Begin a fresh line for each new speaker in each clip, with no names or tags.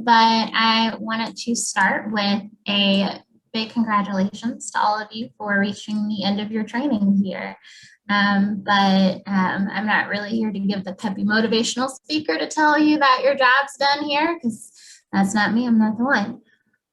but I wanted to start with a big congratulations to all of you for reaching the end of your training here. I'm not really here to give the peppy motivational speaker to tell you that your job's done here, because that's not me, I'm not the one.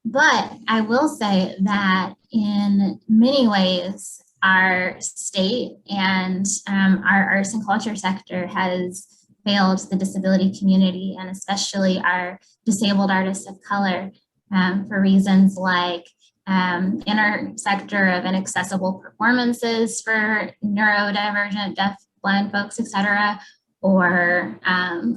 But I will say that in many ways, our state and our arts and culture sector has failed the disability community, and especially our disabled artists of color, for reasons like in our sector of inaccessible performances for neurodivergent, deaf, blind folks, etc., or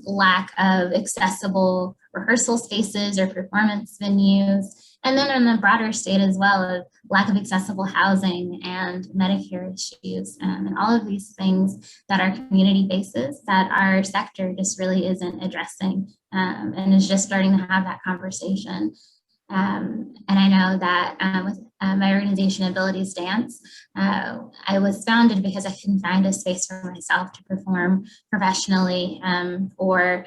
lack of accessible rehearsal spaces or performance venues. And then in the broader state as well, of lack of accessible housing and Medicare issues, and all of these things that our community faces that our sector just really isn't addressing, and is just starting to have that conversation. And I know that with my organization, Abilities Dance, I was founded because I couldn't find a space for myself to perform professionally or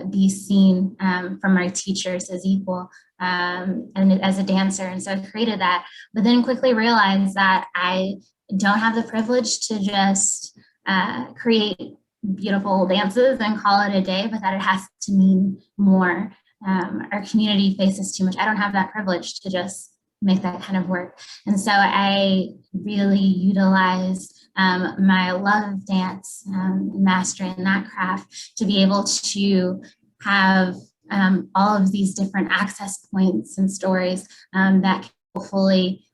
be seen from my teachers as equal and as a dancer. And so I created that, but then quickly realized that I don't have the privilege to just create beautiful dances and call it a day, but that it has to mean more. Our community faces too much. I don't have that privilege to just make that kind of work. And so I really utilize my love of dance, mastering that craft, to be able to have all of these different access points and stories that can hopefully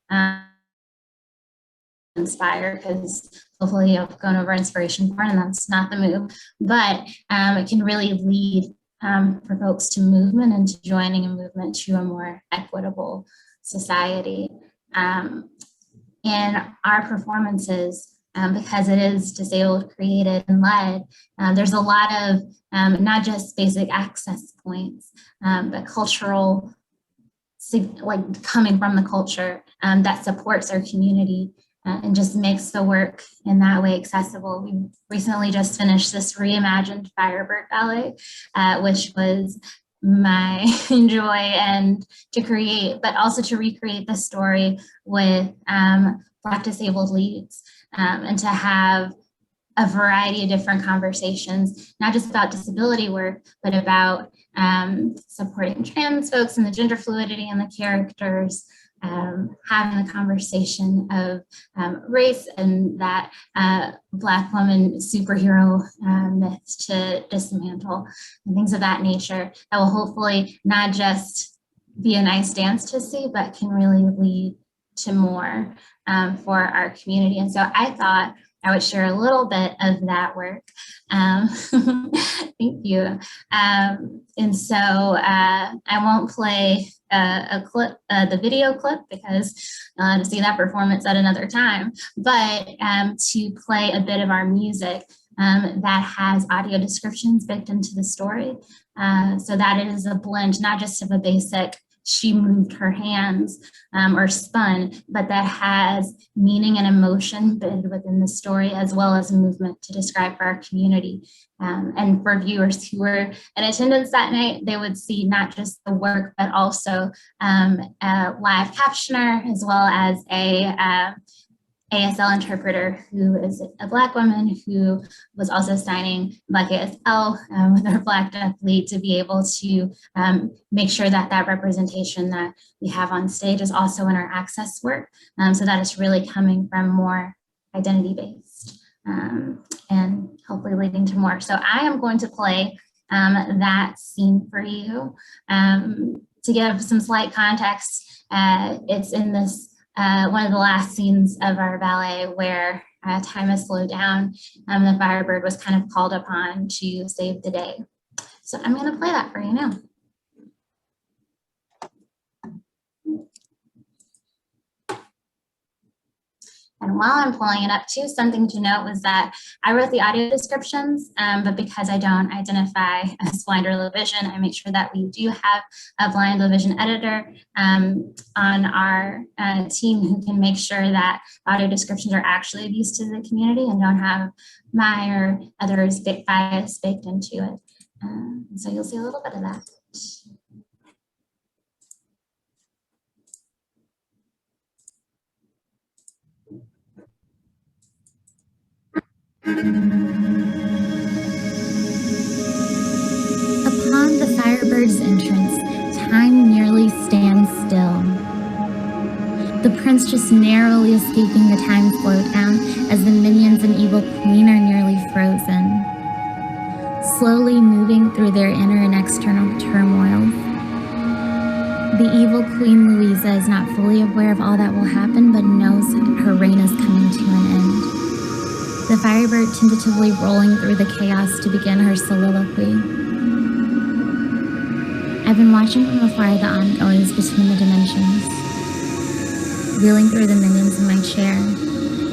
inspire, because hopefully I've gone over inspiration porn and that's not the move, but it can really lead for folks to movement and to joining a movement to a more equitable society. In our performances, because it is disabled, created, and led, there's a lot of not just basic access points, but cultural, like coming from the culture that supports our community and just makes the work in that way accessible. We recently just finished this reimagined Firebird ballet, which was my joy and to create, but also to recreate the story with Black disabled leads, and to have a variety of different conversations, not just about disability work, but about supporting trans folks and the gender fluidity and the characters, having the conversation of race and that Black woman superhero myth to dismantle, and things of that nature that will hopefully not just be a nice dance to see, but can really lead to more for our community. And so I thought I would share a little bit of that work. Thank you. And so I won't play a clip, the video clip, because to see that performance at another time, but to play a bit of our music that has audio descriptions baked into the story, so that it is a blend, not just of a basic she moved her hands or spun, but that has meaning and emotion embedded within the story, as well as movement to describe for our community. And for viewers who were in attendance that night, they would see not just the work, but also a live captioner, as well as a ASL interpreter who is a Black woman who was also signing Black ASL with our Black deaf lead, to be able to make sure that that representation that we have on stage is also in our access work, so that it's really coming from more identity-based and hopefully leading to more. So I am going to play that scene for you. To give some slight context, it's in this one of the last scenes of our ballet where time has slowed down. The Firebird was kind of called upon to save the day. So I'm going to play that for you now. And while I'm pulling it up too, something to note was that I wrote the audio descriptions, but because I don't identify as blind or low vision, I make sure that we do have a blind low vision editor on our team who can make sure that audio descriptions are actually of use to the community and don't have my or others' bias baked into it. So you'll see a little bit of that. Upon the Firebird's entrance, time nearly stands still. The prince just narrowly escaping the time slowdown as the minions and evil queen are nearly frozen, slowly moving through their inner and external turmoil. The evil Queen Louisa is not fully aware of all that will happen, but knows her reign is coming to an end. The Firebird tentatively rolling through the chaos to begin her soliloquy. I've been watching from afar the ongoings between the dimensions, wheeling through the minions in my chair,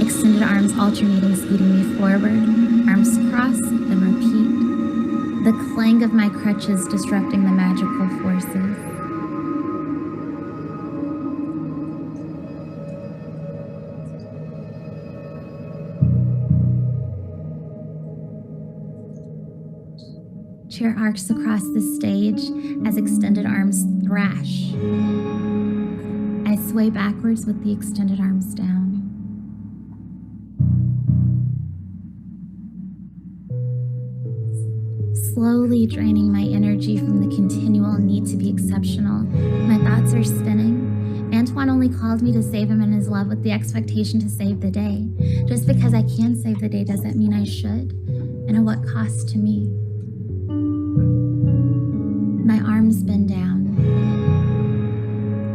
extended arms alternating, speeding me forward, arms cross, then repeat, the clang of my crutches disrupting the magical forces. Chair arcs across the stage as extended arms thrash. I sway backwards with the extended arms down. Slowly draining my energy from the continual need to be exceptional. My thoughts are spinning. Antoine only called me to save him in his love with the expectation to save the day. Just because I can save the day doesn't mean I should, and at what cost to me. My arms bend down.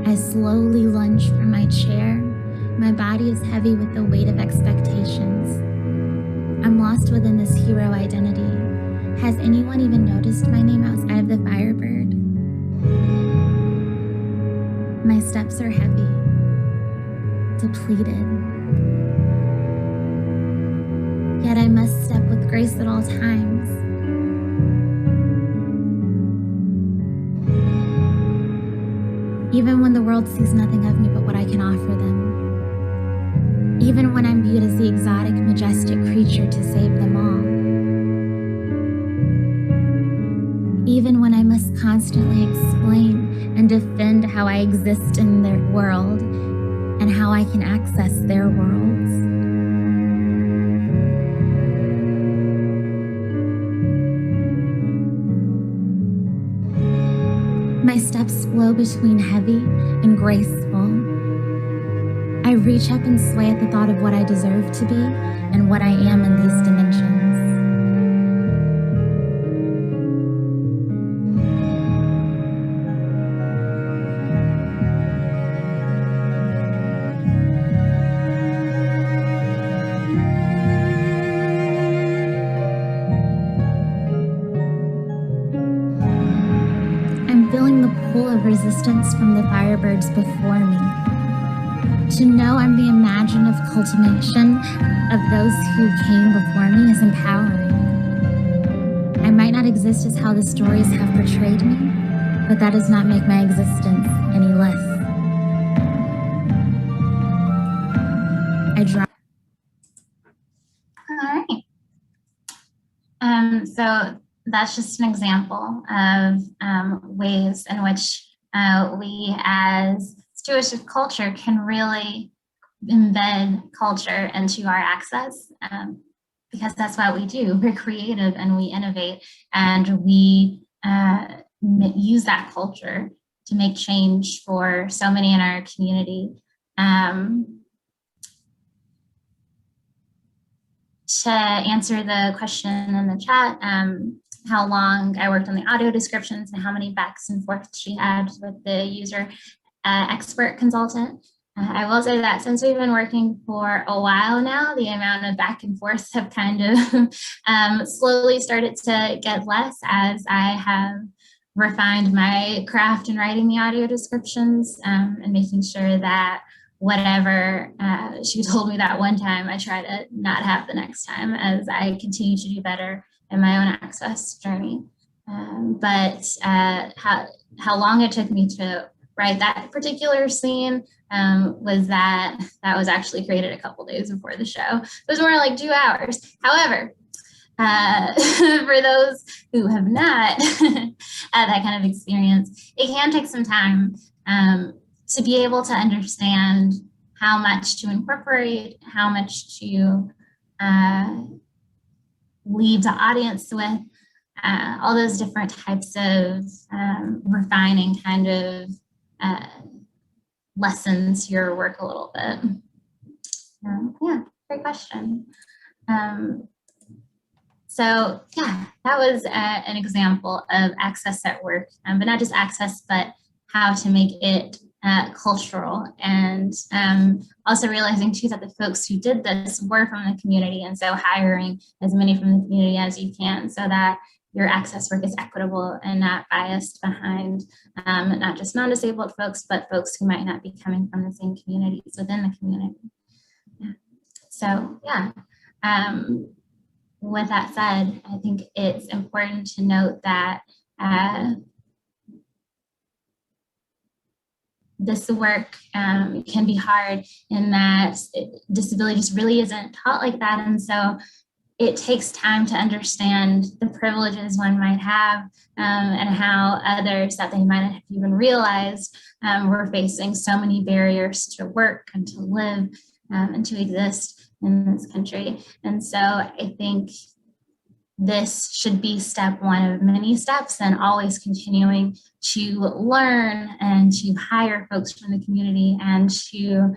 I slowly lunge from my chair. My body is heavy with the weight of expectations. I'm lost within this hero identity. Has anyone even noticed my name outside of the Firebird? My steps are heavy, depleted. Yet I must step with grace at all times. Even when the world sees nothing of me but what I can offer them. Even when I'm viewed as the exotic, majestic creature to save them all. Even when I must constantly explain and defend how I exist in their world and how I can access their worlds. My steps flow between heavy and graceful. I reach up and sway at the thought of what I deserve to be and what I am in these dimensions. I'm feeling the pull of resistance from the Firebirds before me. To know I'm the imaginative culmination of those who came before me is empowering. I might not exist as how the stories have portrayed me, but that does not make my existence any less. I drop. All right. So that's just an example of ways in which we as stewards of culture can really embed culture into our access, because that's what we do. We're creative and we innovate, and we use that culture to make change for so many in our community. To answer the question in the chat, how long I worked on the audio descriptions and how many backs and forths she had with the user expert consultant. I will say that since we've been working for a while now, the amount of back and forth have kind of slowly started to get less as I have refined my craft in writing the audio descriptions, and making sure that whatever she told me that one time, I try to not have the next time as I continue to do better in my own access journey. But how long it took me to write that particular scene was that was actually created a couple days before the show. It was more like 2 hours. However, for those who have not had that kind of experience, it can take some time to be able to understand how much to incorporate, how much to leave the audience with all those different types of refining kind of lessens your work a little bit. Yeah, great question. So yeah, that was an example of access at work, but not just access, but how to make it cultural, and also realizing too that the folks who did this were from the community, and so hiring as many from the community as you can so that your access work is equitable and not biased behind not just non-disabled folks, but folks who might not be coming from the same communities within the community. Yeah. So yeah. With that said, I think it's important to note that this work can be hard in that disability just really isn't taught like that. And so it takes time to understand the privileges one might have and how others that they might not have even realized were facing so many barriers to work and to live and to exist in this country. And so I think this should be step one of many steps, and always continuing to learn and to hire folks from the community and to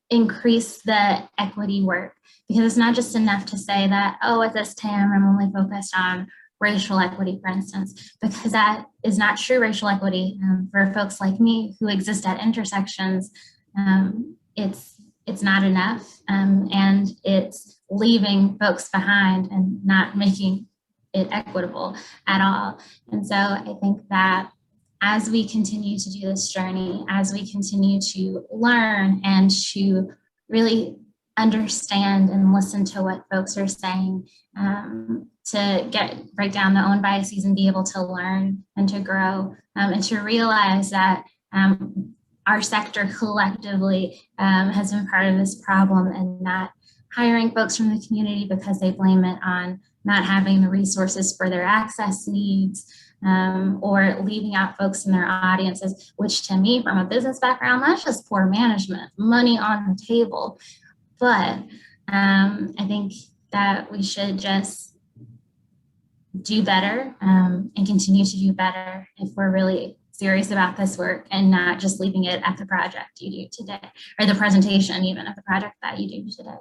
increase the equity work. Because it's not just enough to say that, oh, at this time I'm only focused on racial equity, for instance, because that is not true racial equity for folks like me who exist at intersections. It's not enough, and it's leaving folks behind and not making it equitable at all. And so I think that as we continue to do this journey, as we continue to learn and to really understand and listen to what folks are saying, to break down their own biases and be able to learn and to grow, and to realize that our sector collectively has been part of this problem, and not hiring folks from the community because they blame it on not having the resources for their access needs, or leaving out folks in their audiences, which to me, from a business background, that's just poor management, money on the table. But I think that we should just do better and continue to do better if we're really serious about this work, and not just leaving it at the project you do today, or the presentation even of the project that you do today.